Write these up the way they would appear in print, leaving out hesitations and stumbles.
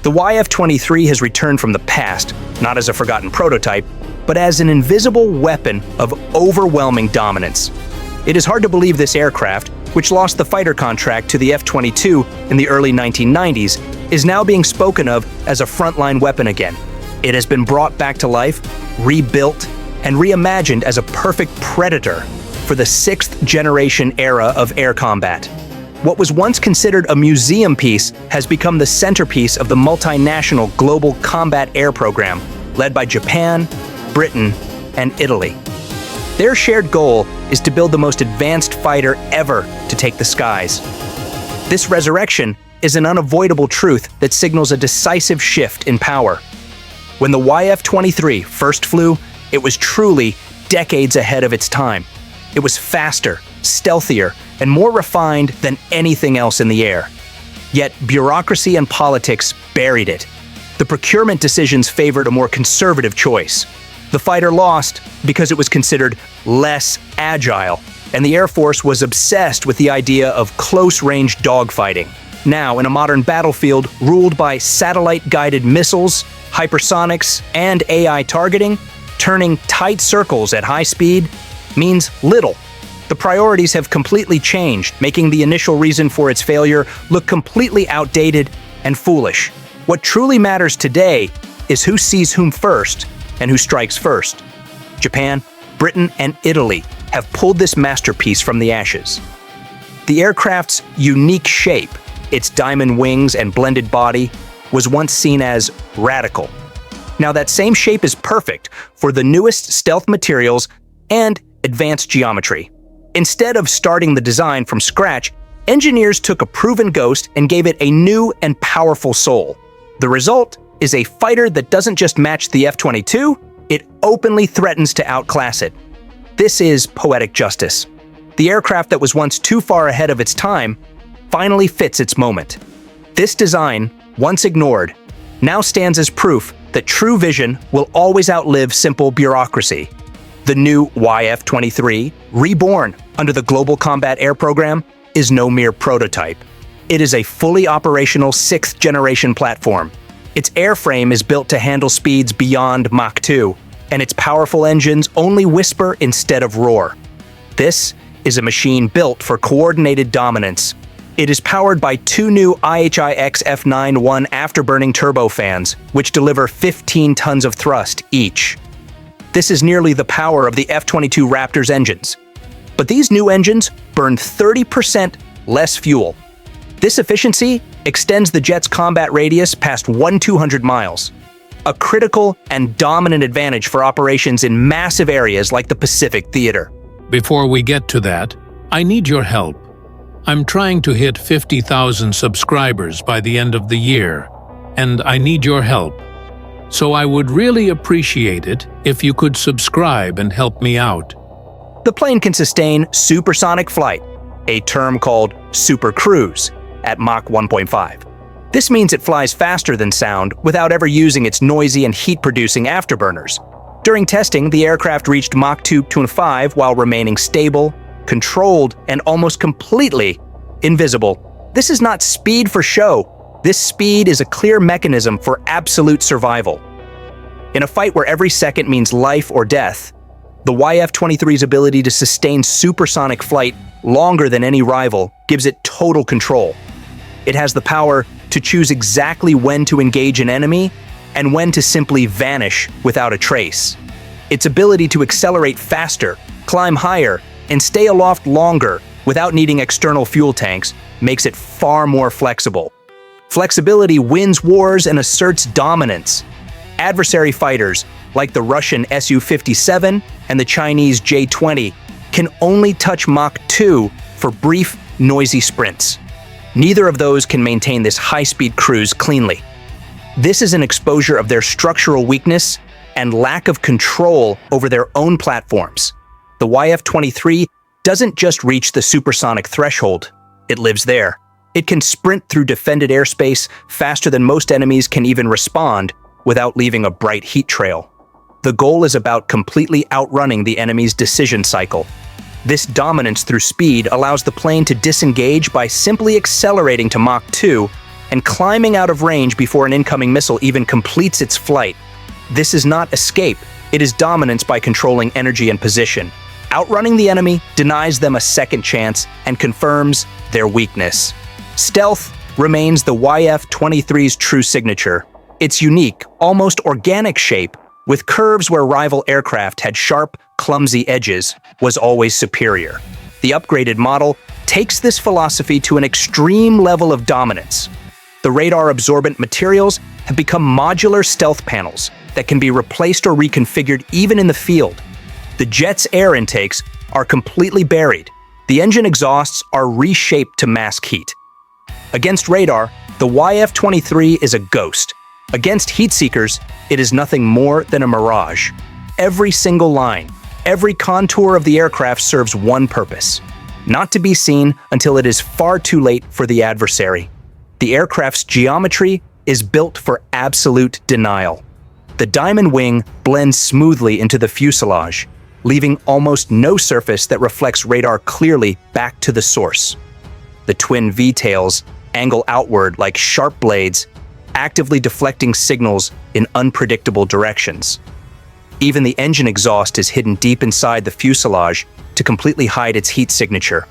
The YF-23 has returned from the past, not as a forgotten prototype, but as an invisible weapon of overwhelming dominance. It is hard to believe this aircraft, which lost the fighter contract to the F-22 in the early 1990s, is now being spoken of as a frontline weapon again. It has been brought back to life, rebuilt, and reimagined as a perfect predator for the sixth-generation era of air combat. What was once considered a museum piece has become the centerpiece of the multinational global combat air program, led by Japan, Britain, and Italy. Their shared goal is to build the most advanced fighter ever to take the skies. This resurrection is an unavoidable truth that signals a decisive shift in power. When the YF-23 first flew, it was truly decades ahead of its time. It was faster, stealthier, and more refined than anything else in the air. Yet bureaucracy and politics buried it. The procurement decisions favored a more conservative choice. The fighter lost because it was considered less agile, and the Air Force was obsessed with the idea of close-range dogfighting. Now, in a modern battlefield ruled by satellite-guided missiles, hypersonics, and AI targeting, turning tight circles at high speed means little. The priorities have completely changed, making the initial reason for its failure look completely outdated and foolish. What truly matters today is who sees whom first and who strikes first. Japan, Britain, and Italy have pulled this masterpiece from the ashes. The aircraft's unique shape, its diamond wings and blended body, was once seen as radical. Now that same shape is perfect for the newest stealth materials and advanced geometry. Instead of starting the design from scratch, engineers took a proven ghost and gave it a new and powerful soul. The result is a fighter that doesn't just match the F-22, it openly threatens to outclass it. This is poetic justice. The aircraft that was once too far ahead of its time finally fits its moment. This design, once ignored, now stands as proof that true vision will always outlive simple bureaucracy. The new YF-23, reborn under the Global Combat Air Program, is no mere prototype. It is a fully operational sixth-generation platform. Its airframe is built to handle speeds beyond Mach 2, and its powerful engines only whisper instead of roar. This is a machine built for coordinated dominance. It is powered by two new IHI-X F91 afterburning turbofans, which deliver 15 tons of thrust each. This is nearly the power of the F-22 Raptor's engines. But these new engines burn 30% less fuel. This efficiency extends the jet's combat radius past 200 miles, a critical and dominant advantage for operations in massive areas like the Pacific Theater. Before we get to that, I need your help. I'm trying to hit 50,000 subscribers by the end of the year, and I need your help. So I would really appreciate it if you could subscribe and help me out. The plane can sustain supersonic flight, a term called supercruise, at Mach 1.5. This means it flies faster than sound without ever using its noisy and heat-producing afterburners. During testing, the aircraft reached Mach 2.5 while remaining stable, controlled, and almost completely invisible. This is not speed for show. This speed is a clear mechanism for absolute survival. In a fight where every second means life or death, the YF-23's ability to sustain supersonic flight longer than any rival gives it total control. It has the power to choose exactly when to engage an enemy and when to simply vanish without a trace. Its ability to accelerate faster, climb higher, and stay aloft longer without needing external fuel tanks makes it far more flexible. Flexibility wins wars and asserts dominance. Adversary fighters, like the Russian Su-57 and the Chinese J-20, can only touch Mach 2 for brief, noisy sprints. Neither of those can maintain this high-speed cruise cleanly. This is an exposure of their structural weakness and lack of control over their own platforms. The YF-23 doesn't just reach the supersonic threshold, it lives there. It can sprint through defended airspace faster than most enemies can even respond without leaving a bright heat trail. The goal is about completely outrunning the enemy's decision cycle. This dominance through speed allows the plane to disengage by simply accelerating to Mach 2 and climbing out of range before an incoming missile even completes its flight. This is not escape, it is dominance by controlling energy and position. Outrunning the enemy denies them a second chance and confirms their weakness. Stealth remains the YF-23's true signature. Its unique, almost organic shape, with curves where rival aircraft had sharp, clumsy edges, was always superior. The upgraded model takes this philosophy to an extreme level of dominance. The radar-absorbent materials have become modular stealth panels that can be replaced or reconfigured even in the field. The jet's air intakes are completely buried. The engine exhausts are reshaped to mask heat. Against radar, the YF-23 is a ghost. Against heat seekers, it is nothing more than a mirage. Every single line, every contour of the aircraft serves one purpose: not to be seen until it is far too late for the adversary. The aircraft's geometry is built for absolute denial. The diamond wing blends smoothly into the fuselage, leaving almost no surface that reflects radar clearly back to the source. The twin V-tails angle outward like sharp blades, actively deflecting signals in unpredictable directions. Even the engine exhaust is hidden deep inside the fuselage to completely hide its heat signature.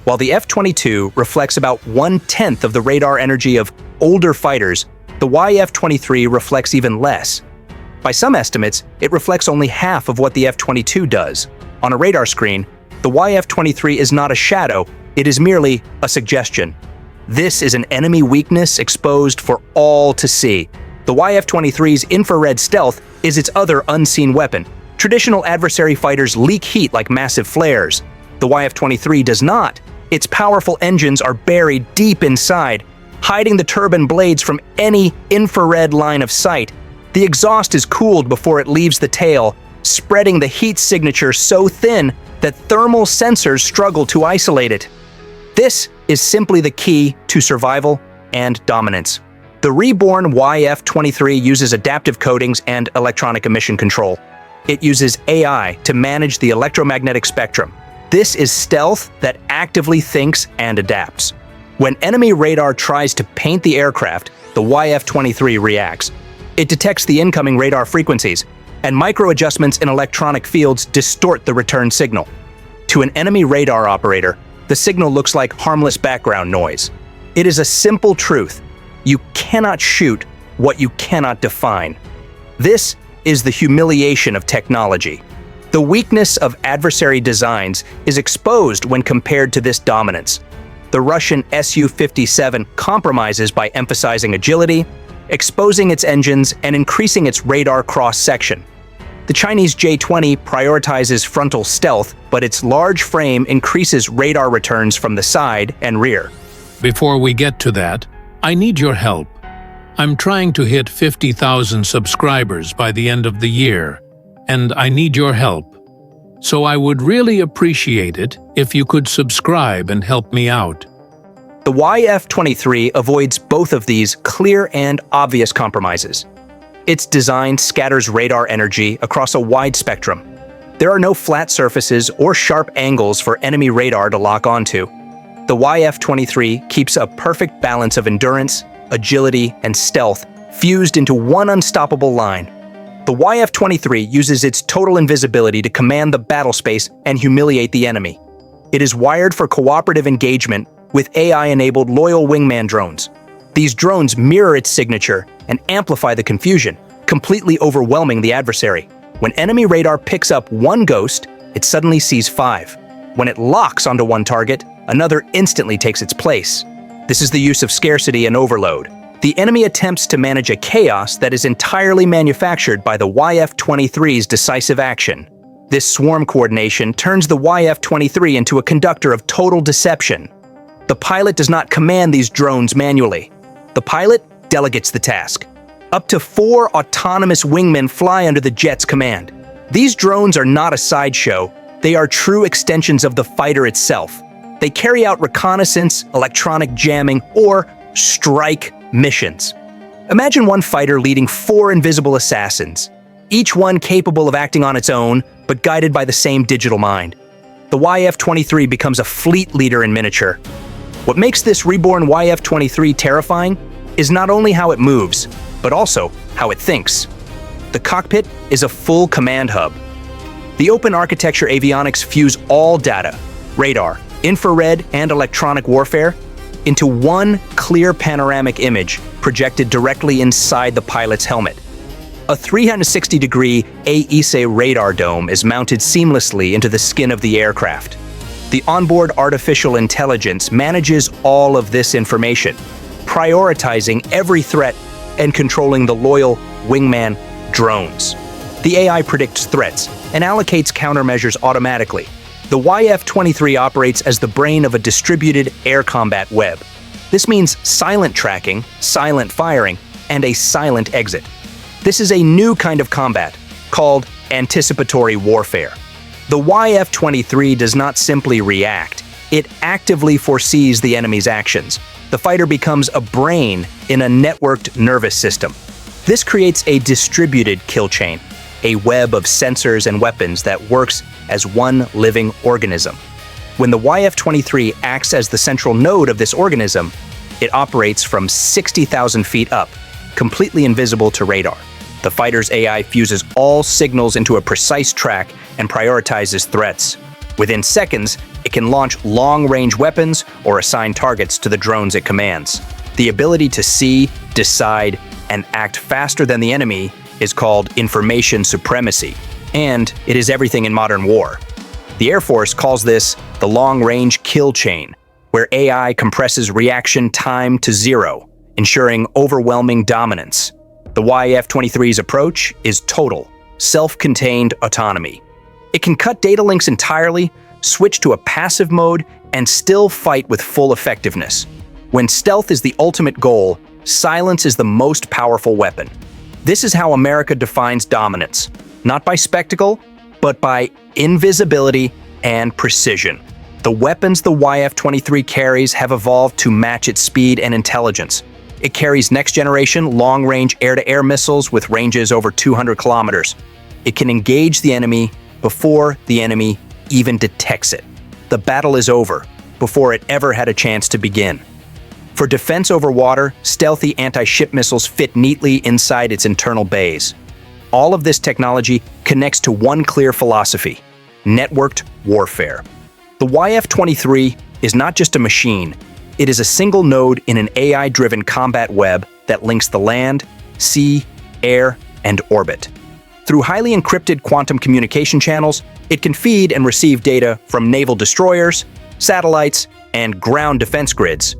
While the F-22 reflects about 1/10 of the radar energy of older fighters, the YF-23 reflects even less. By some estimates, it reflects only half of what the F-22 does. On a radar screen, the YF-23 is not a shadow, it is merely a suggestion. This is an enemy weakness exposed for all to see. The YF-23's infrared stealth is its other unseen weapon. Traditional adversary fighters leak heat like massive flares. The YF-23 does not. Its powerful engines are buried deep inside, hiding the turbine blades from any infrared line of sight. The exhaust is cooled before it leaves the tail, spreading the heat signature so thin that thermal sensors struggle to isolate it. This is simply the key to survival and dominance. The reborn YF-23 uses adaptive coatings and electronic emission control. It uses AI to manage the electromagnetic spectrum. This is stealth that actively thinks and adapts. When enemy radar tries to paint the aircraft, the YF-23 reacts. It detects the incoming radar frequencies, and micro-adjustments in electronic fields distort the return signal. To an enemy radar operator, the signal looks like harmless background noise. It is a simple truth: you cannot shoot what you cannot define. This is the humiliation of technology. The weakness of adversary designs is exposed when compared to this dominance. The Russian Su-57 compromises by emphasizing agility, exposing its engines, and increasing its radar cross-section. The Chinese J-20 prioritizes frontal stealth, but its large frame increases radar returns from the side and rear. Before we get to that, I need your help. I'm trying to hit 50,000 subscribers by the end of the year, and I need your help. So I would really appreciate it if you could subscribe and help me out. The YF-23 avoids both of these clear and obvious compromises. Its design scatters radar energy across a wide spectrum. There are no flat surfaces or sharp angles for enemy radar to lock onto. The YF-23 keeps a perfect balance of endurance, agility, and stealth fused into one unstoppable line. The YF-23 uses its total invisibility to command the battle space and humiliate the enemy. It is wired for cooperative engagement with AI-enabled loyal wingman drones. These drones mirror its signature and amplify the confusion, completely overwhelming the adversary. When enemy radar picks up one ghost, it suddenly sees 5. When it locks onto one target, another instantly takes its place. This is the use of scarcity and overload. The enemy attempts to manage a chaos that is entirely manufactured by the YF-23's decisive action. This swarm coordination turns the YF-23 into a conductor of total deception. The pilot does not command these drones manually. The pilot delegates the task. Up to 4 autonomous wingmen fly under the jet's command. These drones are not a sideshow, they are true extensions of the fighter itself. They carry out reconnaissance, electronic jamming, or strike missions. Imagine one fighter leading 4 invisible assassins, each one capable of acting on its own, but guided by the same digital mind. The YF-23 becomes a fleet leader in miniature. What makes this reborn YF-23 terrifying is not only how it moves, but also how it thinks. The cockpit is a full command hub. The open architecture avionics fuse all data, radar, infrared, and electronic warfare, into one clear panoramic image projected directly inside the pilot's helmet. A 360-degree AESA radar dome is mounted seamlessly into the skin of the aircraft. The onboard artificial intelligence manages all of this information, prioritizing every threat and controlling the loyal wingman drones. The AI predicts threats and allocates countermeasures automatically. The YF-23 operates as the brain of a distributed air combat web. This means silent tracking, silent firing, and a silent exit. This is a new kind of combat called anticipatory warfare. The YF-23 does not simply react, it actively foresees the enemy's actions. The fighter becomes a brain in a networked nervous system. This creates a distributed kill chain, a web of sensors and weapons that works as one living organism. When the YF-23 acts as the central node of this organism, it operates from 60,000 feet up, completely invisible to radar. The fighter's AI fuses all signals into a precise track and prioritizes threats. Within seconds, it can launch long-range weapons or assign targets to the drones it commands. The ability to see, decide, and act faster than the enemy is called information supremacy, and it is everything in modern war. The Air Force calls this the long-range kill chain, where AI compresses reaction time to zero, ensuring overwhelming dominance. The YF-23's approach is total, self-contained autonomy. It can cut data links entirely, switch to a passive mode, and still fight with full effectiveness. When stealth is the ultimate goal, silence is the most powerful weapon. This is how America defines dominance, not by spectacle, but by invisibility and precision. The weapons the YF-23 carries have evolved to match its speed and intelligence. It carries next-generation long-range air-to-air missiles with ranges over 200 kilometers. It can engage the enemy before the enemy even detects it. The battle is over before it ever had a chance to begin. For defense over water, stealthy anti-ship missiles fit neatly inside its internal bays. All of this technology connects to one clear philosophy: networked warfare. The YF-23 is not just a machine, it is a single node in an AI-driven combat web that links the land, sea, air, and orbit. Through highly encrypted quantum communication channels, it can feed and receive data from naval destroyers, satellites, and ground defense grids.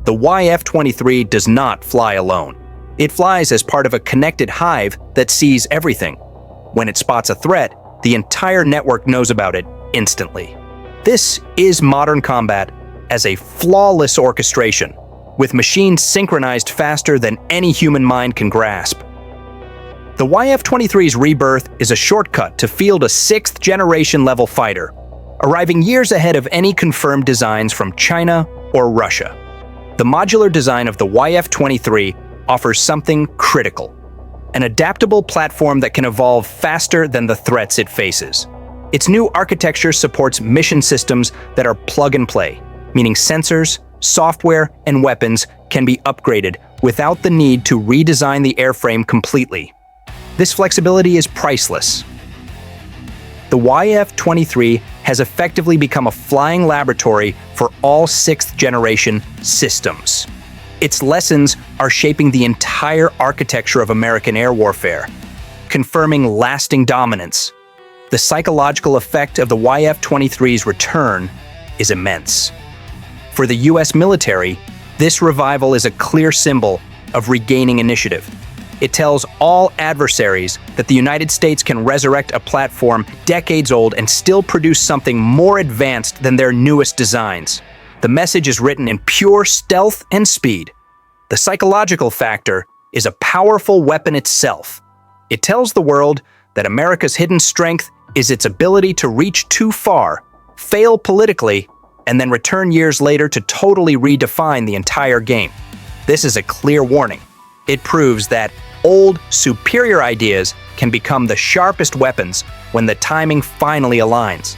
The YF-23 does not fly alone. It flies as part of a connected hive that sees everything. When it spots a threat, the entire network knows about it instantly. This is modern combat as a flawless orchestration, with machines synchronized faster than any human mind can grasp. The YF-23's rebirth is a shortcut to field a 6th-generation level fighter, arriving years ahead of any confirmed designs from China or Russia. The modular design of the YF-23 offers something critical: an adaptable platform that can evolve faster than the threats it faces. Its new architecture supports mission systems that are plug-and-play, meaning sensors, software, and weapons can be upgraded without the need to redesign the airframe completely. This flexibility is priceless. The YF-23 has effectively become a flying laboratory for all 6th-generation systems. Its lessons are shaping the entire architecture of American air warfare, confirming lasting dominance. The psychological effect of the YF-23's return is immense. For the US military, this revival is a clear symbol of regaining initiative. It tells all adversaries that the United States can resurrect a platform decades old and still produce something more advanced than their newest designs. The message is written in pure stealth and speed. The psychological factor is a powerful weapon itself. It tells the world that America's hidden strength is its ability to reach too far, fail politically, and then return years later to totally redefine the entire game. This is a clear warning. It proves that old, superior ideas can become the sharpest weapons when the timing finally aligns.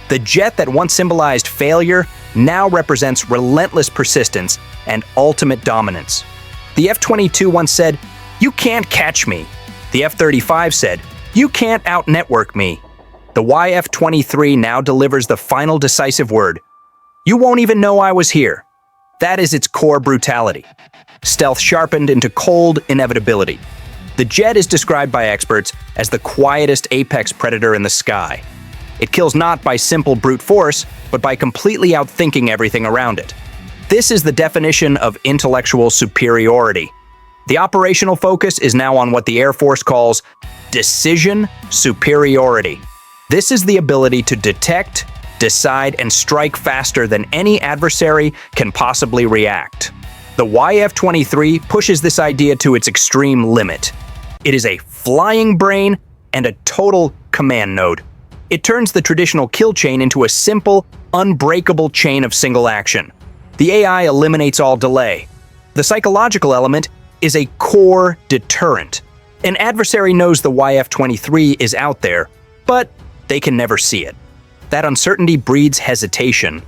The jet that once symbolized failure now represents relentless persistence and ultimate dominance. The F-22 once said, "You can't catch me." The F-35 said, "You can't out-network me." The YF-23 now delivers the final decisive word, "You won't even know I was here." That is its core brutality. Stealth sharpened into cold inevitability. The jet is described by experts as the quietest apex predator in the sky. It kills not by simple brute force, but by completely outthinking everything around it. This is the definition of intellectual superiority. The operational focus is now on what the Air Force calls decision superiority. This is the ability to detect, decide, and strike faster than any adversary can possibly react. The YF-23 pushes this idea to its extreme limit. It is a flying brain and a total command node. It turns the traditional kill chain into a simple, unbreakable chain of single action. The AI eliminates all delay. The psychological element is a core deterrent. An adversary knows the YF-23 is out there, but they can never see it. That uncertainty breeds hesitation,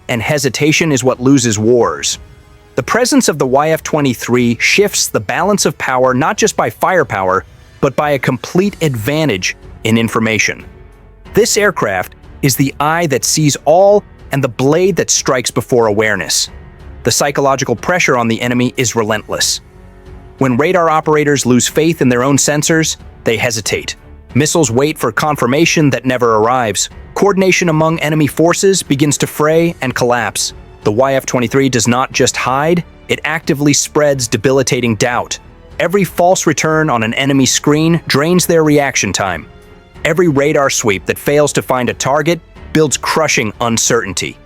and hesitation is what loses wars. The presence of the YF-23 shifts the balance of power not just by firepower, but by a complete advantage in information. This aircraft is the eye that sees all and the blade that strikes before awareness. The psychological pressure on the enemy is relentless. When radar operators lose faith in their own sensors, they hesitate. Missiles wait for confirmation that never arrives. Coordination among enemy forces begins to fray and collapse. The YF-23 does not just hide, it actively spreads debilitating doubt. Every false return on an enemy screen drains their reaction time. Every radar sweep that fails to find a target builds crushing uncertainty.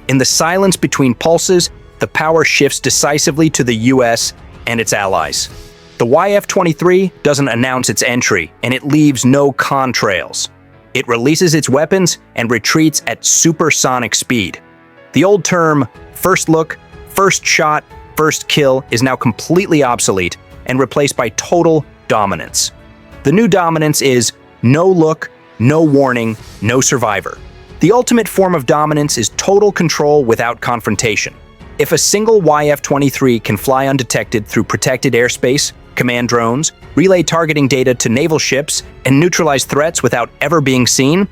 In the silence between pulses, the power shifts decisively to the US and its allies. The YF-23 doesn't announce its entry, and it leaves no contrails. It releases its weapons and retreats at supersonic speed. The old term, first look, first shot, first kill, is now completely obsolete and replaced by total dominance. The new dominance is no look, no warning, no survivor. The ultimate form of dominance is total control without confrontation. If a single YF-23 can fly undetected through protected airspace, command drones, relay targeting data to naval ships, and neutralize threats without ever being seen,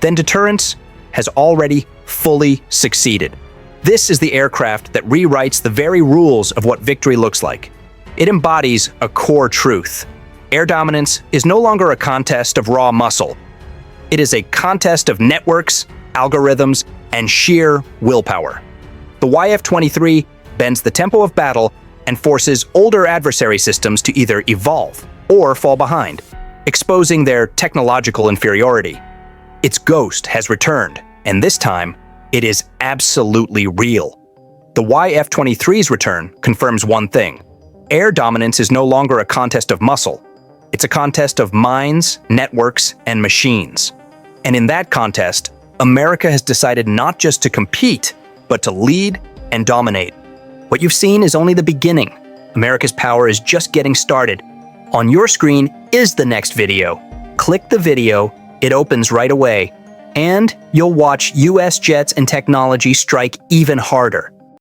then deterrence has already fully succeeded. This is the aircraft that rewrites the very rules of what victory looks like. It embodies a core truth. Air dominance is no longer a contest of raw muscle. It is a contest of networks, algorithms, and sheer willpower. The YF-23 bends the tempo of battle and forces older adversary systems to either evolve or fall behind, exposing their technological inferiority. Its ghost has returned, and this time, it is absolutely real. The YF-23's return confirms one thing. Air dominance is no longer a contest of muscle. It's a contest of minds, networks, and machines. And in that contest, America has decided not just to compete, but to lead and dominate. What you've seen is only the beginning. America's power is just getting started. On your screen is the next video. Click the video, it opens right away, and you'll watch US jets and technology strike even harder.